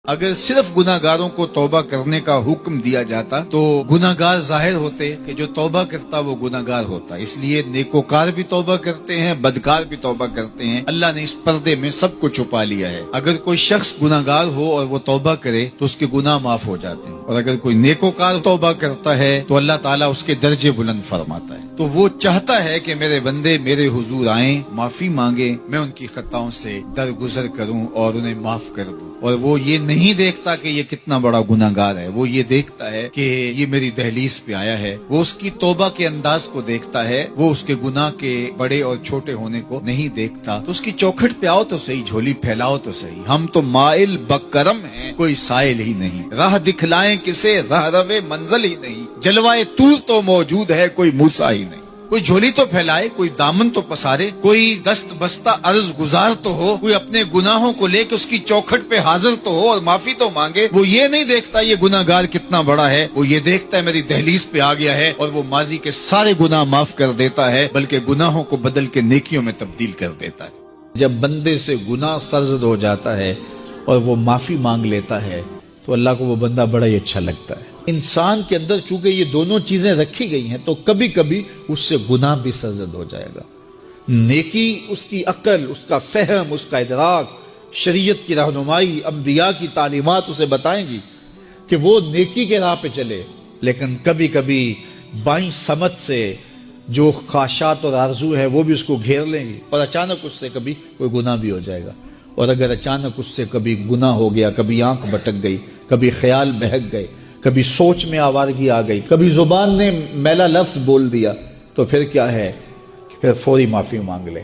اگر صرف گناہگاروں کو توبہ کرنے کا حکم دیا جاتا تو گناہگار ظاہر ہوتے کہ جو توبہ کرتا وہ گناہگار ہوتا. اس لیے نیکوکار بھی توبہ کرتے ہیں، بدکار بھی توبہ کرتے ہیں. اللہ نے اس پردے میں سب کو چھپا لیا ہے. اگر کوئی شخص گناہگار ہو اور وہ توبہ کرے تو اس کے گناہ معاف ہو جاتے ہیں، اور اگر کوئی نیکوکار توبہ کرتا ہے تو اللہ تعالیٰ اس کے درجے بلند فرماتا ہے. تو وہ چاہتا ہے کہ میرے بندے میرے حضور آئیں، معافی مانگیں، میں ان کی خطاؤں سے درگزر کروں اور انہیں معاف کر دوں. اور وہ یہ نہیں دیکھتا کہ یہ کتنا بڑا گناہگار ہے، وہ یہ دیکھتا ہے کہ یہ میری دہلیز پہ آیا ہے. وہ اس کی توبہ کے انداز کو دیکھتا ہے، وہ اس کے گناہ کے بڑے اور چھوٹے ہونے کو نہیں دیکھتا. تو اس کی چوکھٹ پہ آؤ تو صحیح، جھولی پھیلاؤ تو صحیح. ہم تو مائل بکرم ہیں، کوئی سائل ہی نہیں. راہ دکھلائیں کسے، راہ روے منزل ہی نہیں. جلوائے طور تو موجود ہے، کوئی موسیٰ ہی نہیں. کوئی جھولی تو پھیلائے، کوئی دامن تو پسارے، کوئی دست بستہ عرض گزار تو ہو، کوئی اپنے گناہوں کو لے کے اس کی چوکھٹ پہ حاضر تو ہو اور معافی تو مانگے. وہ یہ نہیں دیکھتا یہ گناہگار کتنا بڑا ہے، وہ یہ دیکھتا ہے میری دہلیز پہ آ گیا ہے اور وہ ماضی کے سارے گناہ معاف کر دیتا ہے، بلکہ گناہوں کو بدل کے نیکیوں میں تبدیل کر دیتا ہے. جب بندے سے گناہ سرزد ہو جاتا ہے اور وہ معافی مانگ لیتا ہے تو اللہ کو وہ بندہ بڑا ہی اچھا لگتا ہے. انسان کے اندر چونکہ یہ دونوں چیزیں رکھی گئی ہیں تو کبھی کبھی اس سے گناہ بھی سرزد ہو جائے گا. نیکی اس کی عقل، اس کا فہم، اس کا ادراک، شریعت کی رہنمائی، انبیاء کی تعلیمات اسے بتائیں گی کہ وہ نیکی کے راہ پہ چلے. لیکن کبھی کبھی بائیں سمجھ سے جو خواہشات اور آرزو ہے وہ بھی اس کو گھیر لیں گی اور اچانک اس سے کبھی کوئی گناہ بھی ہو جائے گا. اور اگر اچانک اس سے کبھی گناہ ہو گیا، کبھی آنکھ بھٹک گئی، کبھی خیال بہک گئے، کبھی سوچ میں آوارگی آ گئی، کبھی زبان نے میلا لفظ بول دیا، تو پھر کیا ہے کہ پھر فوری معافی مانگ لے.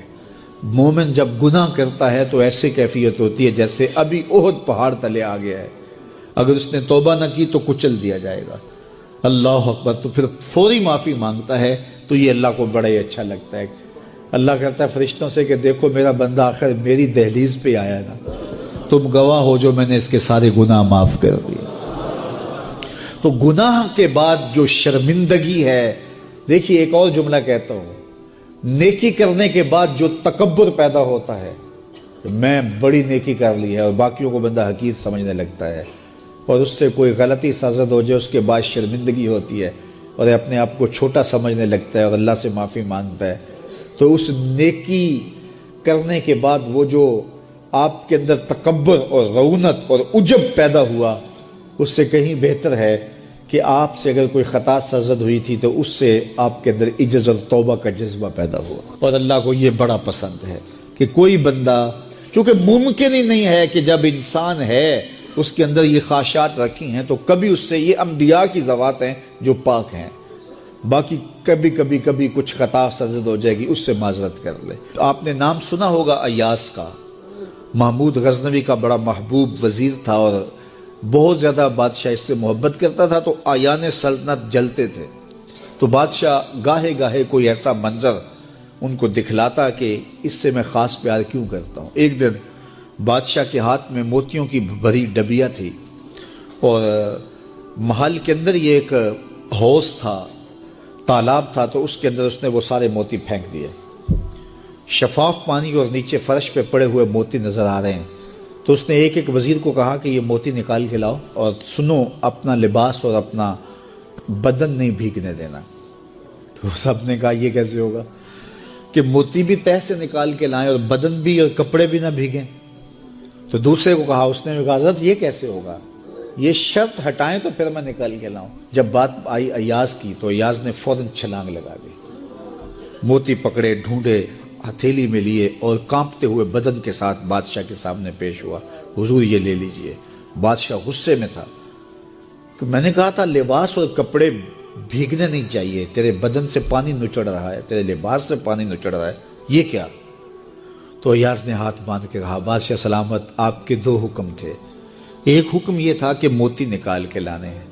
مومن جب گناہ کرتا ہے تو ایسی کیفیت ہوتی ہے جیسے ابھی احد پہاڑ تلے آ گیا ہے. اگر اس نے توبہ نہ کی تو کچل دیا جائے گا. اللہ اکبر. تو پھر فوری معافی مانگتا ہے تو یہ اللہ کو بڑا ہی اچھا لگتا ہے. اللہ کہتا ہے فرشتوں سے کہ دیکھو میرا بندہ آخر میری دہلیز پہ آیا ہے نا، تم گواہ ہو جو میں نے اس کے سارے گناہ معاف کر دیے. تو گناہ کے بعد جو شرمندگی ہے، دیکھیے ایک اور جملہ کہتا ہوں، نیکی کرنے کے بعد جو تکبر پیدا ہوتا ہے کہ میں بڑی نیکی کر لی ہے اور باقیوں کو بندہ حقیر سمجھنے لگتا ہے، اور اس سے کوئی غلطی سرزد ہو جائے اس کے بعد شرمندگی ہوتی ہے اور اپنے آپ کو چھوٹا سمجھنے لگتا ہے اور اللہ سے معافی مانگتا ہے. تو اس نیکی کرنے کے بعد وہ جو آپ کے اندر تکبر اور رعونت اور عجب پیدا ہوا، اس سے کہیں بہتر ہے کہ آپ سے اگر کوئی خطا سرزد ہوئی تھی تو اس سے آپ کے اندر عجز اور توبہ کا جذبہ پیدا ہوا. اور اللہ کو یہ بڑا پسند ہے کہ کوئی بندہ، چونکہ ممکن ہی نہیں ہے کہ جب انسان ہے اس کے اندر یہ خواہشات رکھی ہیں تو کبھی اس سے، یہ انبیاء کی ذوات ہیں جو پاک ہیں، باقی کبھی کچھ خطا سرزد ہو جائے گی، اس سے معذرت کر لے. آپ نے نام سنا ہوگا ایاس کا. محمود غزنوی کا بڑا محبوب وزیر تھا اور بہت زیادہ بادشاہ اس سے محبت کرتا تھا، تو آیان سلطنت جلتے تھے. تو بادشاہ گاہے گاہے کوئی ایسا منظر ان کو دکھلاتا کہ اس سے میں خاص پیار کیوں کرتا ہوں. ایک دن بادشاہ کے ہاتھ میں موتیوں کی بھری ڈبیا تھی اور محل کے اندر یہ ایک حوض تھا، تالاب تھا، تو اس کے اندر اس نے وہ سارے موتی پھینک دیے. شفاف پانی اور نیچے فرش پہ پڑے ہوئے موتی نظر آ رہے ہیں. تو اس نے ایک ایک وزیر کو کہا کہ یہ موتی نکال کے لاؤ اور سنو اپنا لباس اور اپنا بدن نہیں بھیگنے دینا. تو سب نے کہا یہ کیسے ہوگا کہ موتی بھی تہ سے نکال کے لائیں اور بدن بھی اور کپڑے بھی نہ بھیگیں. تو دوسرے کو کہا، اس نے کہا حضرت یہ کیسے ہوگا، یہ شرط ہٹائیں تو پھر میں نکال کے لاؤں. جب بات آئی ایاز کی تو ایاز نے فوراً چھلانگ لگا دی، موتی پکڑے، ڈھونڈے، ہتھیلی میں لیے اور کانپتے ہوئے بدن کے ساتھ بادشاہ کے سامنے پیش ہوا. حضور یہ لے لیجئے. بادشاہ غصے میں تھا کہ میں نے کہا تھا لباس اور کپڑے بھیگنے نہیں چاہیے، تیرے بدن سے پانی نچڑ رہا ہے، تیرے لباس سے پانی نچڑ رہا ہے، یہ کیا؟ تو ایاز نے ہاتھ باندھ کے کہا بادشاہ سلامت، آپ کے دو حکم تھے. ایک حکم یہ تھا کہ موتی نکال کے لانے ہیں،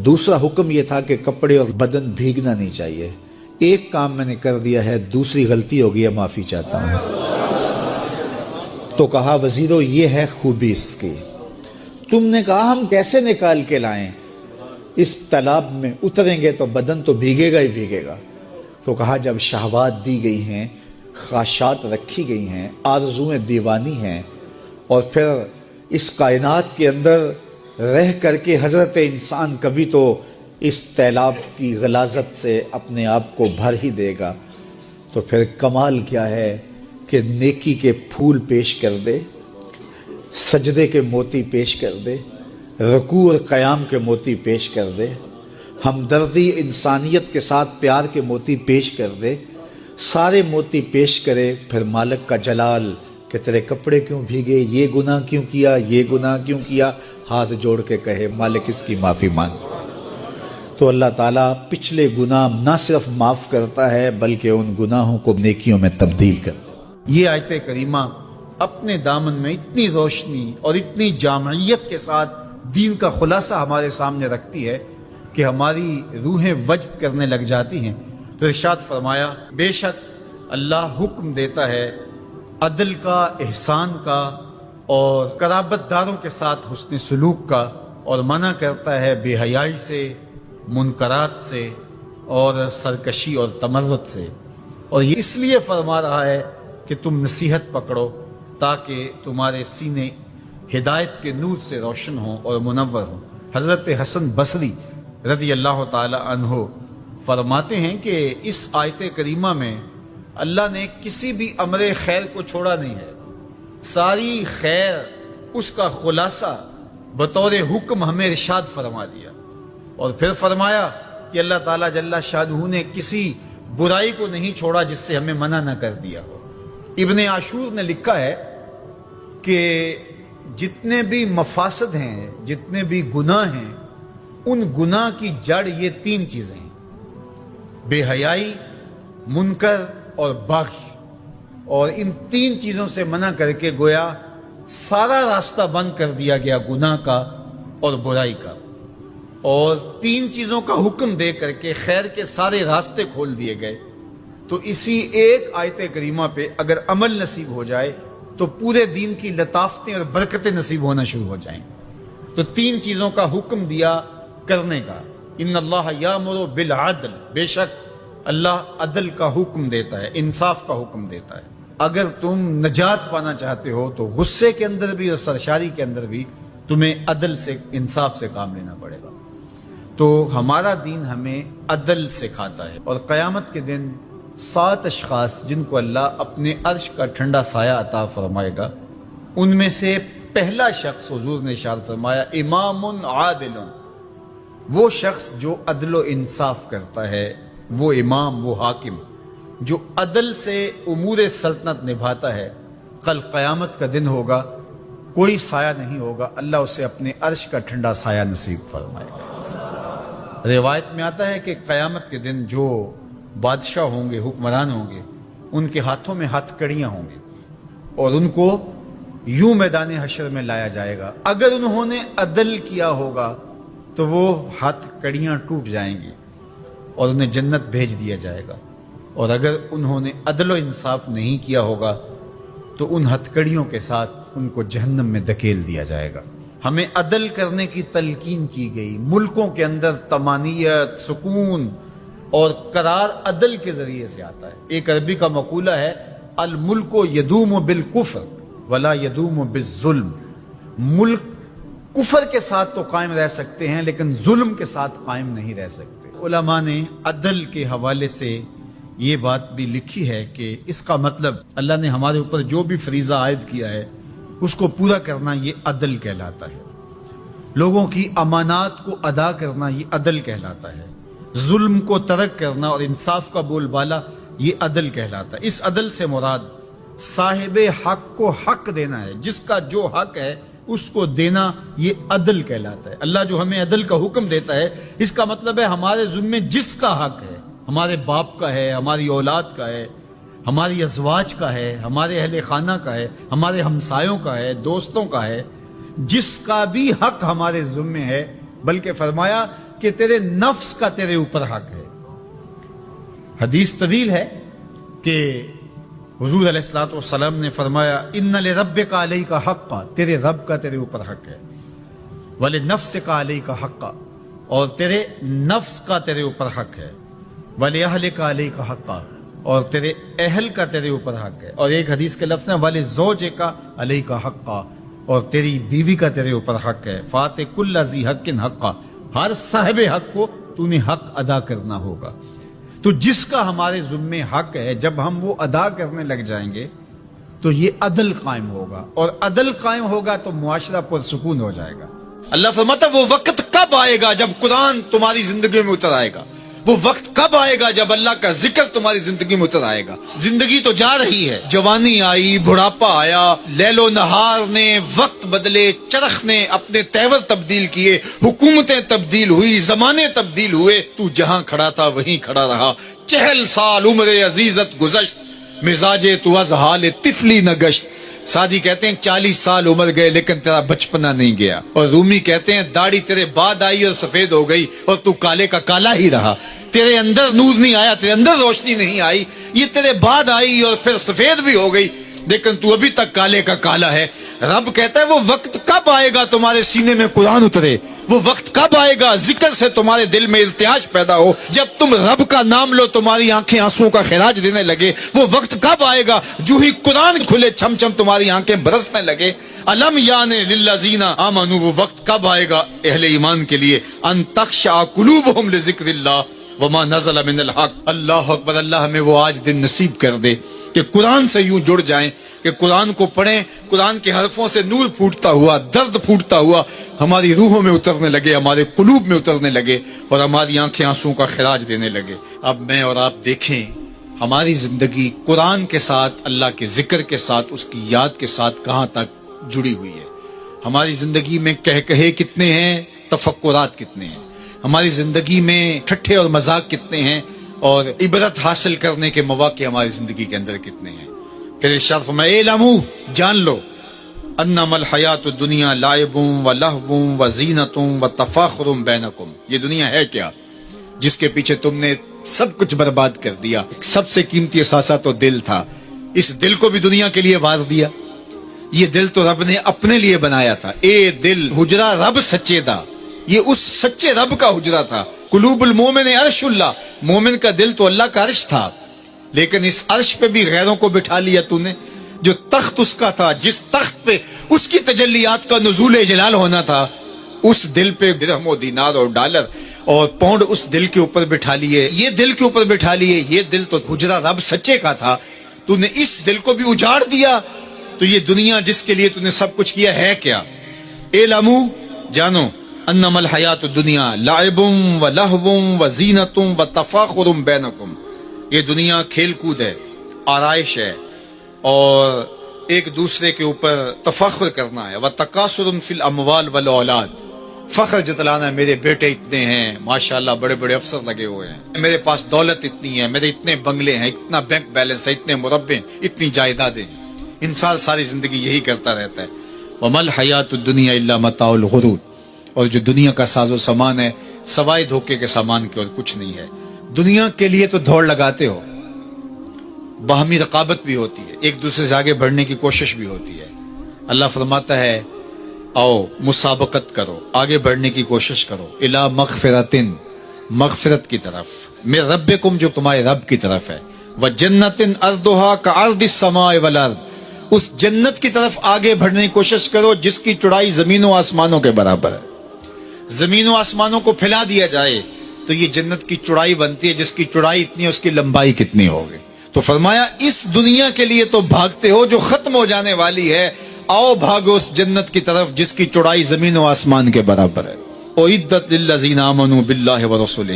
دوسرا حکم یہ تھا کہ کپڑے اور بدن بھیگنا نہیں چاہیے. ایک کام میں نے کر دیا ہے، دوسری غلطی ہو گئی ہے، معافی چاہتا ہوں. تو کہا وزیرو یہ ہے خوبی اس کی. تم نے کہا ہم کیسے نکال کے لائیں، اس تالاب میں اتریں گے تو بدن تو بھیگے گا ہی بھیگے گا. تو کہا جب شہوات دی گئی ہیں، خواہشات رکھی گئی ہیں، آرزویں دیوانی ہیں، اور پھر اس کائنات کے اندر رہ کر کے حضرت انسان کبھی تو اس سیلاب کی غلاظت سے اپنے آپ کو بھر ہی دے گا، تو پھر کمال کیا ہے کہ نیکی کے پھول پیش کر دے، سجدے کے موتی پیش کر دے، رکوع اور قیام کے موتی پیش کر دے، ہمدردی انسانیت کے ساتھ پیار کے موتی پیش کر دے، سارے موتی پیش کرے، پھر مالک کا جلال کہ تیرے کپڑے کیوں بھیگے، یہ گناہ کیوں کیا، یہ گناہ کیوں کیا، ہاتھ جوڑ کے کہے مالک اس کی معافی مانگ، تو اللہ تعالیٰ پچھلے گناہ نہ صرف معاف کرتا ہے بلکہ ان گناہوں کو نیکیوں میں تبدیل کرتا ہے۔ یہ آیت کریمہ اپنے دامن میں اتنی روشنی اور اتنی جامعیت کے ساتھ دین کا خلاصہ ہمارے سامنے رکھتی ہے کہ ہماری روحیں وجد کرنے لگ جاتی ہیں۔ تو ارشاد فرمایا بے شک اللہ حکم دیتا ہے عدل کا، احسان کا اور قرابت داروں کے ساتھ حسن سلوک کا، اور منع کرتا ہے بے حیائی سے، منکرات سے اور سرکشی اور تمرد سے، اور یہ اس لیے فرما رہا ہے کہ تم نصیحت پکڑو تاکہ تمہارے سینے ہدایت کے نور سے روشن ہوں اور منور ہوں۔ حضرت حسن بصری رضی اللہ تعالی عنہ فرماتے ہیں کہ اس آیت کریمہ میں اللہ نے کسی بھی امر خیر کو چھوڑا نہیں ہے، ساری خیر اس کا خلاصہ بطور حکم ہمیں ارشاد فرما دیا، اور پھر فرمایا کہ اللہ تعالیٰ جل شانہ نے کسی برائی کو نہیں چھوڑا جس سے ہمیں منع نہ کر دیا ہو۔ ابن عاشور نے لکھا ہے کہ جتنے بھی مفاسد ہیں، جتنے بھی گناہ ہیں، ان گناہ کی جڑ یہ تین چیزیں ہیں: بے حیائی، منکر اور بغی، اور ان تین چیزوں سے منع کر کے گویا سارا راستہ بند کر دیا گیا گناہ کا اور برائی کا، اور تین چیزوں کا حکم دے کر کے خیر کے سارے راستے کھول دیے گئے۔ تو اسی ایک آیت کریمہ پہ اگر عمل نصیب ہو جائے تو پورے دین کی لطافتیں اور برکتیں نصیب ہونا شروع ہو جائیں۔ تو تین چیزوں کا حکم دیا کرنے کا، ان اللہ یامر بالعدل، بے شک اللہ عدل کا حکم دیتا ہے، انصاف کا حکم دیتا ہے۔ اگر تم نجات پانا چاہتے ہو تو غصے کے اندر بھی اور سرشاری کے اندر بھی تمہیں عدل سے، انصاف سے کام لینا پڑے گا۔ تو ہمارا دین ہمیں عدل سکھاتا ہے، اور قیامت کے دن 7 اشخاص جن کو اللہ اپنے عرش کا ٹھنڈا سایہ عطا فرمائے گا، ان میں سے پہلا شخص حضور نے ارشاد فرمایا امام عادل، وہ شخص جو عدل و انصاف کرتا ہے، وہ امام، وہ حاکم جو عدل سے امور سلطنت نبھاتا ہے، کل قیامت کا دن ہوگا، کوئی سایہ نہیں ہوگا، اللہ اسے اپنے عرش کا ٹھنڈا سایہ نصیب فرمائے گا۔ روایت میں آتا ہے کہ قیامت کے دن جو بادشاہ ہوں گے، حکمران ہوں گے، ان کے ہاتھوں میں ہاتھ کڑیاں ہوں گی، اور ان کو یوں میدان حشر میں لایا جائے گا، اگر انہوں نے عدل کیا ہوگا تو وہ ہاتھ کڑیاں ٹوٹ جائیں گی اور انہیں جنت بھیج دیا جائے گا، اور اگر انہوں نے عدل و انصاف نہیں کیا ہوگا تو ان ہتھکڑیوں کے ساتھ ان کو جہنم میں دھکیل دیا جائے گا۔ ہمیں عدل کرنے کی تلقین کی گئی، ملکوں کے اندر طمانینت، سکون اور قرار عدل کے ذریعے سے آتا ہے۔ ایک عربی کا مقولہ ہے الملک یدوم بالکفر ولا یدوم بالظلم، ملک کفر کے ساتھ تو قائم رہ سکتے ہیں لیکن ظلم کے ساتھ قائم نہیں رہ سکتے۔ علماء نے عدل کے حوالے سے یہ بات بھی لکھی ہے کہ اس کا مطلب اللہ نے ہمارے اوپر جو بھی فریضہ عائد کیا ہے اس کو پورا کرنا یہ عدل کہلاتا ہے، لوگوں کی امانات کو ادا کرنا یہ عدل کہلاتا ہے، ظلم کو ترک کرنا اور انصاف کا بول بالا یہ عدل کہلاتا ہے۔ اس عدل سے مراد صاحب حق کو حق دینا ہے، جس کا جو حق ہے اس کو دینا یہ عدل کہلاتا ہے۔ اللہ جو ہمیں عدل کا حکم دیتا ہے اس کا مطلب ہے ہمارے ذمے جس کا حق ہے، ہمارے باپ کا ہے، ہماری اولاد کا ہے، ہماری ازواج کا ہے، ہمارے اہل خانہ کا ہے، ہمارے ہمسایوں کا ہے، دوستوں کا ہے، جس کا بھی حق ہمارے ذمے ہے، بلکہ فرمایا کہ تیرے نفس کا تیرے اوپر حق ہے۔ حدیث طویل ہے کہ حضور علیہ الصلوۃ والسلام نے فرمایا ان لربک علیک حقا، تیرے رب کا تیرے اوپر حق ہے، ولنفسک علیک حقا، اور تیرے نفس کا تیرے اوپر حق ہے، ولأہلک علیک حقا، اور تیرے اہل کا تیرے اوپر حق ہے، اور ایک حدیث کے لفظ ہیں ولزوجک علیک حقا، اور تیری بیوی کا تیرے اوپر حق ہے. فاتح کل ذی حق حقا، ہر صاحب حق کو تو نے حق ادا کرنا ہوگا. تو جس کا ہمارے ذمے حق ہے، جب ہم وہ ادا کرنے لگ جائیں گے تو یہ عدل قائم ہوگا، اور عدل قائم ہوگا تو معاشرہ پرسکون ہو جائے گا. اللہ فرماتا وہ وقت کب آئے گا جب قرآن تمہاری زندگی میں اتر آئے گا؟ وہ وقت کب آئے گا جب اللہ کا ذکر تمہاری زندگی میں اتر آئے گا؟ زندگی تو جا رہی ہے، جوانی آئی، بڑھاپا آیا، لیل و نہار نے وقت بدلے، چرخ نے اپنے تیور تبدیل کیے، حکومتیں تبدیل ہوئی، زمانے تبدیل ہوئے، تو جہاں کھڑا تھا وہیں کھڑا رہا. 40 سال عمر عزیزت گزشت، مزاج تو از حال طفلی نہ گشت. سادی کہتے ہیں 40 سال عمر گئے لیکن تیرا بچپنا نہیں گیا. اور رومی کہتے ہیں داڑھی تیرے بعد آئی اور سفید ہو گئی اور تو کالے کا کالا ہی رہا. تیرے اندر نور نہیں آیا، تیرے اندر روشنی نہیں آئی، یہ تیرے بعد آئی اور پھر سفید بھی ہو گئی لیکن تو ابھی تک کالے کا کالا ہے. رب کہتا ہے وہ وقت کب آئے گا تمہارے سینے میں قرآن اترے؟ وہ وقت کب آئے گا ذکر سے تمہارے دل میں ارتعاش پیدا ہو، جب تم رب کا نام لو تمہاری آنکھیں آنسوں کا خراج دینے لگے؟ وہ وقت کب آئے گا جو ہی قرآن کھلے چھم چھم تمہاری آنکھیں برسنے لگے؟ الم یعن للذین آمنوا، وہ وقت کب آئے گا اہل ایمان کے لیے؟ ان تخشع قلوبہم لذکر اللہ وما نزل من الحق. اللہ اکبر. اللہ ہمیں وہ آج دن نصیب کر دے کہ قرآن سے یوں جڑ جائیں کہ قرآن کو پڑھیں، قرآن کے حرفوں سے نور پھوٹتا ہوا، درد پھوٹتا ہوا ہماری روحوں میں اترنے لگے، ہمارے قلوب میں اترنے لگے اور ہماری آنکھیں آنسوں کا خراج دینے لگے. اب میں اور آپ دیکھیں ہماری زندگی قرآن کے ساتھ، اللہ کے ذکر کے ساتھ، اس کی یاد کے ساتھ کہاں تک جڑی ہوئی ہے. ہماری زندگی میں کہے کتنے ہیں، تفکرات کتنے ہیں، ہماری زندگی میں ٹھٹھے اور مذاق کتنے ہیں، اور عبرت حاصل کرنے کے مواقع ہماری زندگی کے اندر کتنے ہیں. پھر ارشاد فرمایا اعلموا، جان لو، انما الحیات الدنیا لعب و لہو و زینت و تفاخر بینکم. یہ دنیا ہے کیا جس کے پیچھے تم نے سب کچھ برباد کر دیا؟ سب سے قیمتی اثاثہ تو دل تھا، اس دل کو بھی دنیا کے لیے وار دیا. یہ دل تو رب نے اپنے لیے بنایا تھا. اے دل حجرہ رب سچے دا، یہ اس سچے رب کا حجرہ تھا. قلوب المومن عرش اللہ، مومن کا دل تو اللہ کا عرش تھا، لیکن اس عرش پہ بھی غیروں کو بٹھا لیا تو نے. جو تخت اس کا تھا، جس تخت پہ اس کی تجلیات کا نزول جلال ہونا تھا، اس دل پہ درہم و دینار اور ڈالر اور پاؤنڈ اس دل کے اوپر بٹھا لیے، یہ دل کے اوپر بٹھا لیے. یہ دل تو حجرہ رب سچے کا تھا، تو نے اس دل کو بھی اجاڑ دیا. تو یہ دنیا جس کے لیے تو نے سب کچھ کیا ہے کیا؟ اعلموا، جانو، انما الحیات الدنیا لعب و لہو و زینت و تفاخر بینکم. یہ دنیا کھیل کود ہے، آرائش ہے، اور ایک دوسرے کے اوپر تفاخر کرنا ہے. وتکاثر فی الاموال والاولاد، فخر جتلانا ہے، میرے بیٹے اتنے ہیں، ماشاءاللہ بڑے بڑے افسر لگے ہوئے ہیں، میرے پاس دولت اتنی ہے، میرے اتنے بنگلے ہیں، اتنا بینک بیلنس ہے، اتنے مربے، اتنی جائیدادیں. انسان ساری زندگی یہی کرتا رہتا ہے. وما الحیات الدنیا الا متاع الغرور. اور جو دنیا کا ساز و سامان ہے سوائے دھوکے کے سامان کے اور کچھ نہیں ہے. دنیا کے لیے تو دوڑ لگاتے ہو، باہمی رقابت بھی ہوتی ہے، ایک دوسرے سے آگے بڑھنے کی کوشش بھی ہوتی ہے. اللہ فرماتا ہے آؤ مسابقت کرو، آگے بڑھنے کی کوشش کرو. الا مغفرتن، مغفرت کی طرف، میں ربکم، جو تمہارے رب کی طرف ہے. وجنتن ارضھا کعرض السماء والارض، اس جنت کی طرف آگے بڑھنے کی کوشش کرو جس کی چوڑائی زمین و آسمانوں کے برابر ہے. زمین و آسمانوں کو پھیلا دیا جائے تو یہ جنت کی چوڑائی بنتی ہے، جس کی چوڑائی اتنی ہے اس کی لمبائی کتنی ہوگی. تو فرمایا اس دنیا کے لیے تو بھاگتے ہو جو ختم ہو جانے والی ہے، آؤ بھاگو اس جنت کی طرف جس کی چوڑائی زمین و آسمان کے برابر ہے. اعدت للذین آمنوا باللہ ورسولہ،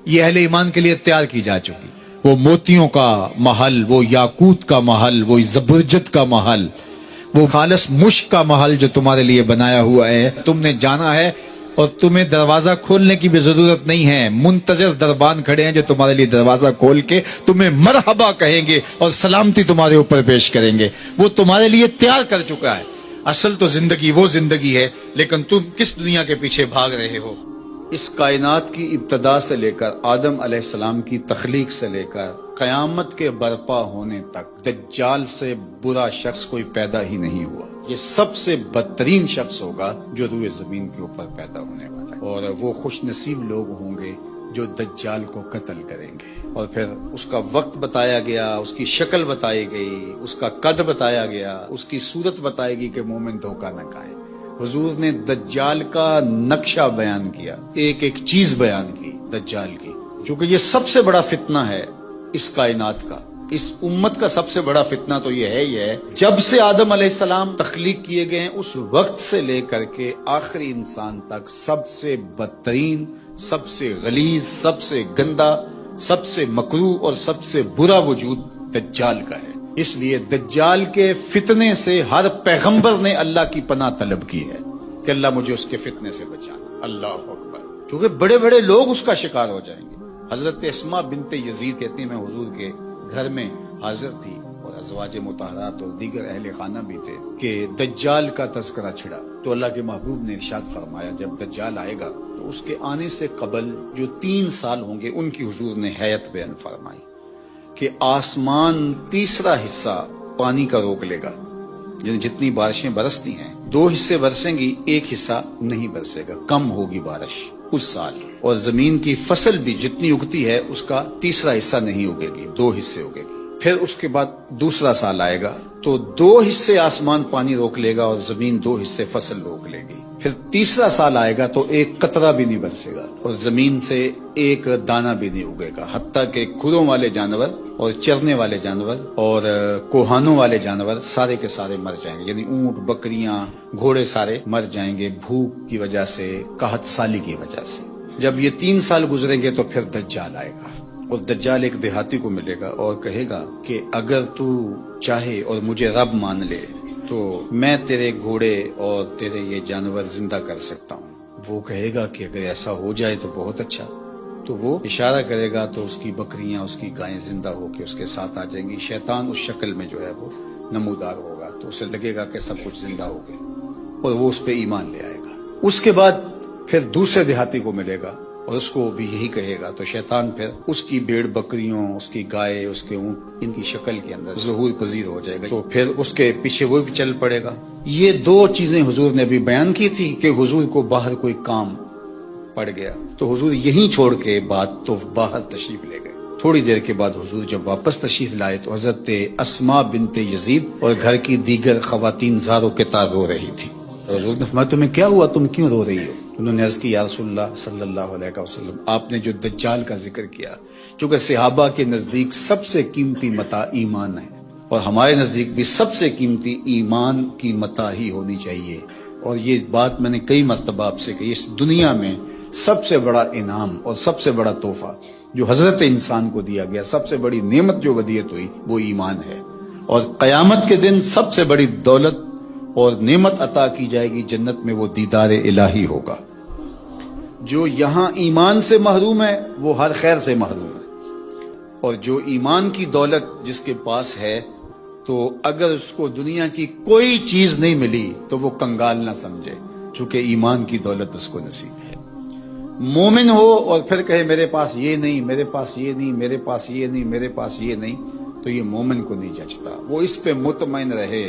یہ اہل ایمان کے لیے تیار کی جا چکی. وہ موتیوں کا محل، وہ یاقوت کا محل، وہ زبرجد کا محل، وہ خالص مشک کا محل جو تمہارے لیے بنایا ہوا ہے، تم نے جانا ہے. اور تمہیں دروازہ کھولنے کی بھی ضرورت نہیں ہے، منتظر دربان کھڑے ہیں جو تمہارے لیے دروازہ کھول کے تمہیں مرحبا کہیں گے اور سلامتی تمہارے اوپر پیش کریں گے. وہ تمہارے لیے تیار کر چکا ہے. اصل تو زندگی وہ زندگی ہے، لیکن تم کس دنیا کے پیچھے بھاگ رہے ہو؟ اس کائنات کی ابتدا سے لے کر آدم علیہ السلام کی تخلیق سے لے کر قیامت کے برپا ہونے تک دجال سے برا شخص کوئی پیدا ہی نہیں ہوا. یہ سب سے بدترین شخص ہوگا جو روئے زمین کے اوپر پیدا ہونے والا ہے. اور وہ خوش نصیب لوگ ہوں گے جو دجال کو قتل کریں گے. اور پھر اس کا وقت بتایا گیا، اس کی شکل بتائی گئی، اس کا قد بتایا گیا، اس کی صورت بتائی گئی کہ مومن دھوکہ نہ کھائے. حضور نے دجال کا نقشہ بیان کیا، ایک ایک چیز بیان کی دجال کی، کیونکہ یہ سب سے بڑا فتنہ ہے اس کائنات کا. اس امت کا سب سے بڑا فتنہ تو یہ ہے جب سے آدم علیہ السلام تخلیق کیے گئے ہیں اس وقت سے لے کر کے آخری انسان تک سب سے بدترین، سب سے غلیظ، سب سے گندا، سب سے مکروہ اور سب سے برا وجود دجال کا ہے. اس لیے دجال کے فتنے سے ہر پیغمبر نے اللہ کی پناہ طلب کی ہے کہ اللہ مجھے اس کے فتنے سے بچانا. اللہ اکبر. کیونکہ بڑے بڑے لوگ اس کا شکار ہو جائیں گے. حضرت اسماء بنت یزید کہتی ہیں میں حضور کے گھر میں حاضر تھی اور ازواج مطہرات اور دیگر اہل خانہ بھی تھے کہ دجال کا تذکرہ چھڑا تو اللہ کے محبوب نے ارشاد فرمایا جب دجال آئے گا تو اس کے آنے سے قبل جو 3 سال ہوں گے ان کی حضور نے حیت بیان فرمائی کہ آسمان تیسرا حصہ پانی کا روک لے گا. یعنی جتنی بارشیں برستی ہیں 2 حصے برسیں گی، 1 حصہ نہیں برسے گا، کم ہوگی بارش اس سال. اور زمین کی فصل بھی جتنی اگتی ہے اس کا تیسرا حصہ نہیں اگے گی، 2 حصے اگے گی. پھر اس کے بعد دوسرا سال آئے گا تو 2 حصے آسمان پانی روک لے گا اور زمین 2 حصے فصل روک لے گی. پھر تیسرا سال آئے گا تو 1 قطرہ بھی نہیں برسے گا اور زمین سے 1 دانہ بھی نہیں اگے گا، حتیٰ کہ کھروں والے جانور اور چرنے والے جانور اور کوہانوں والے جانور سارے کے سارے مر جائیں گے. یعنی اونٹ، بکریاں، گھوڑے سارے مر جائیں گے بھوک کی وجہ سے، قحط سالی کی وجہ سے. جب یہ 3 سال گزریں گے تو پھر دجال آئے گا اور دجال ایک دیہاتی کو ملے گا اور کہے گا کہ اگر تو چاہے اور مجھے رب مان لے تو میں تیرے گھوڑے اور تیرے یہ جانور زندہ کر سکتا ہوں. وہ کہے گا کہ اگر ایسا ہو جائے تو بہت اچھا. تو وہ اشارہ کرے گا تو اس کی بکریاں، اس کی گائیں زندہ ہو کے اس کے ساتھ آ جائیں گی. شیطان اس شکل میں جو ہے وہ نمودار ہوگا تو اسے لگے گا کہ سب کچھ زندہ ہو گیا اور وہ اس پہ ایمان لے آئے گا. اس کے بعد پھر دوسرے دیہاتی کو ملے گا اور اس کو بھی یہی کہے گا تو شیطان پھر اس کی بھیڑ بکریوں، اس کی گائے، اس کے اونٹ، ان کی شکل کے اندر ظہور پذیر ہو جائے گا تو پھر اس کے پیچھے وہ بھی چل پڑے گا. یہ 2 چیزیں حضور نے بھی بیان کی تھی کہ حضور کو باہر کوئی کام پڑ گیا تو حضور یہیں چھوڑ کے بات تو باہر تشریف لے گئے. تھوڑی دیر کے بعد حضور جب واپس تشریف لائے تو حضرت اسماء بنت یزید اور گھر کی دیگر خواتین زاروں کے تار رو رہی تھی. حضور نے فرمایا تمہیں کیا ہوا، تم کیوں رو رہی ہو؟ انہوں نے عرض کی یا رسول اللہ صلی اللہ علیہ وسلم آپ نے جو دجال کا ذکر کیا، چونکہ صحابہ کے نزدیک سب سے قیمتی متاع ایمان ہے اور ہمارے نزدیک بھی سب سے قیمتی ایمان کی متاع ہی ہونی چاہیے. اور یہ بات میں نے کئی مرتبہ آپ سے کہی، اس دنیا میں سب سے بڑا انعام اور سب سے بڑا تحفہ جو حضرت انسان کو دیا گیا، سب سے بڑی نعمت جو ودیعت ہوئی وہ ایمان ہے. اور قیامت کے دن سب سے بڑی دولت اور نعمت عطا کی جائے گی جنت میں، وہ دیدار الہی ہوگا. جو یہاں ایمان سے محروم ہے وہ ہر خیر سے محروم ہے، اور جو ایمان کی دولت جس کے پاس ہے تو اگر اس کو دنیا کی کوئی چیز نہیں ملی تو وہ کنگال نہ سمجھے، چونکہ ایمان کی دولت اس کو نصیب ہے. مومن ہو اور پھر کہے میرے پاس یہ نہیں، میرے پاس یہ نہیں، میرے پاس یہ نہیں، میرے پاس یہ نہیں، تو یہ مومن کو نہیں جچتا. وہ اس پہ مطمئن رہے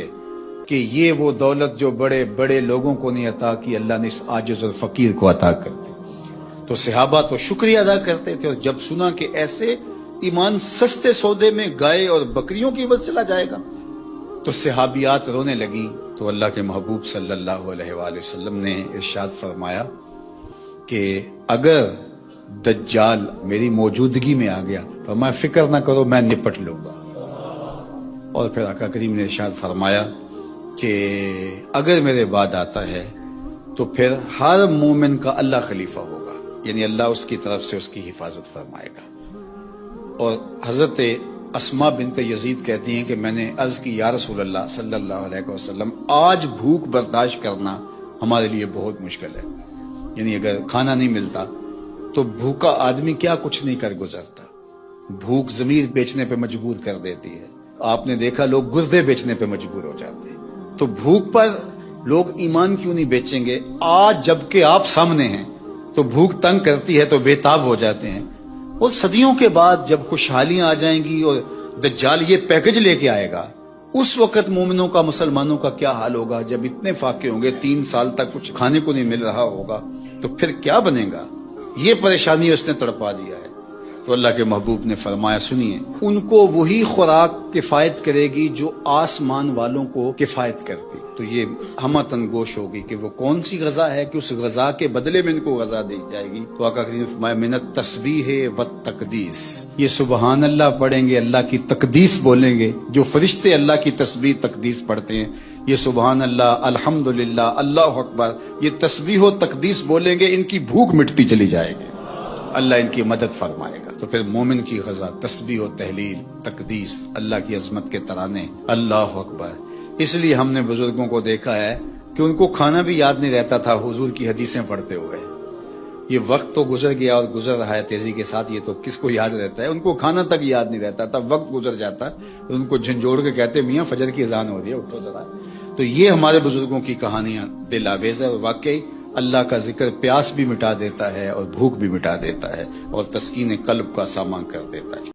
کہ یہ وہ دولت جو بڑے بڑے لوگوں کو نہیں عطا کی، اللہ نے اس عاجز اور فقیر کو عطا کر دی. تو صحابہ تو شکریہ ادا کرتے تھے، اور جب سنا کہ ایسے ایمان سستے سودے میں گائے اور بکریوں کی عوض چلا جائے گا تو صحابیات رونے لگیں. تو اللہ کے محبوب صلی اللہ علیہ وآلہ وسلم نے ارشاد فرمایا کہ اگر دجال میری موجودگی میں آ گیا فرمایا فکر نہ کرو میں نپٹ لوں گا. اور پھر آقا کریم نے ارشاد فرمایا کہ اگر میرے بعد آتا ہے تو پھر ہر مومن کا اللہ خلیفہ ہوگا، یعنی اللہ اس کی طرف سے اس کی حفاظت فرمائے گا. اور حضرت اسماء بنت یزید کہتی ہیں کہ میں نے عرض کی یا رسول اللہ صلی اللہ علیہ وسلم آج بھوک برداشت کرنا ہمارے لیے بہت مشکل ہے. یعنی اگر کھانا نہیں ملتا تو بھوکا آدمی کیا کچھ نہیں کر گزرتا. بھوک ضمیر بیچنے پہ مجبور کر دیتی ہے. آپ نے دیکھا لوگ گردے بیچنے پہ مجبور ہو جاتے ہیں. تو بھوک پر لوگ ایمان کیوں نہیں بیچیں گے؟ آج جب کہ آپ سامنے ہیں تو بھوک تنگ کرتی ہے تو بے تاب ہو جاتے ہیں. اور صدیوں کے بعد جب خوشحالیاں آ جائیں گی اور دجال یہ پیکج لے کے آئے گا، اس وقت مومنوں کا، مسلمانوں کا کیا حال ہوگا؟ جب اتنے فاقے ہوں گے، 3 سال تک کچھ کھانے کو نہیں مل رہا ہوگا تو پھر کیا بنے گا؟ یہ پریشانی اس نے تڑپا دیا ہے۔ تو اللہ کے محبوب نے فرمایا سنیے، ان کو وہی خوراک کفایت کرے گی جو آسمان والوں کو کفایت کرتی۔ تو یہ ہمتن گوش ہوگی کہ وہ کون سی غذا ہے کہ اس غذا کے بدلے میں ان کو غذا دی جائے گی۔ تو آقا کریم نے فرمایا من التسبیح والتقدیس، یہ سبحان اللہ پڑھیں گے، اللہ کی تقدیس بولیں گے۔ جو فرشتے اللہ کی تسبیح تقدیس پڑھتے ہیں، یہ سبحان اللہ، الحمدللہ، اللہ اکبر، یہ تسبیح و تقدیس بولیں گے، ان کی بھوک مٹتی چلی جائے گی، اللہ ان کی مدد فرمائے گا۔ تو پھر مومن کی غذا تسبیح و تحلیل، تقدیس، اللہ کی عظمت کے ترانے، اللہ اکبر۔ اس لیے ہم نے بزرگوں کو دیکھا ہے کہ ان کو کھانا بھی یاد نہیں رہتا تھا حضور کی حدیثیں پڑھتے ہوئے۔ یہ وقت تو گزر گیا اور گزر رہا ہے تیزی کے ساتھ، یہ تو کس کو یاد رہتا ہے؟ ان کو کھانا تک یاد نہیں رہتا تھا، وقت گزر جاتا، ان کو جھنجھوڑ کے کہتے میاں فجر کی اذان ہو رہی ہے، اٹھو ذرا۔ تو یہ ہمارے بزرگوں کی کہانیاں دل آویز ہے، اور واقعی اللہ کا ذکر پیاس بھی مٹا دیتا ہے اور بھوک بھی مٹا دیتا ہے اور تسکین قلب کا سامان کر دیتا ہے۔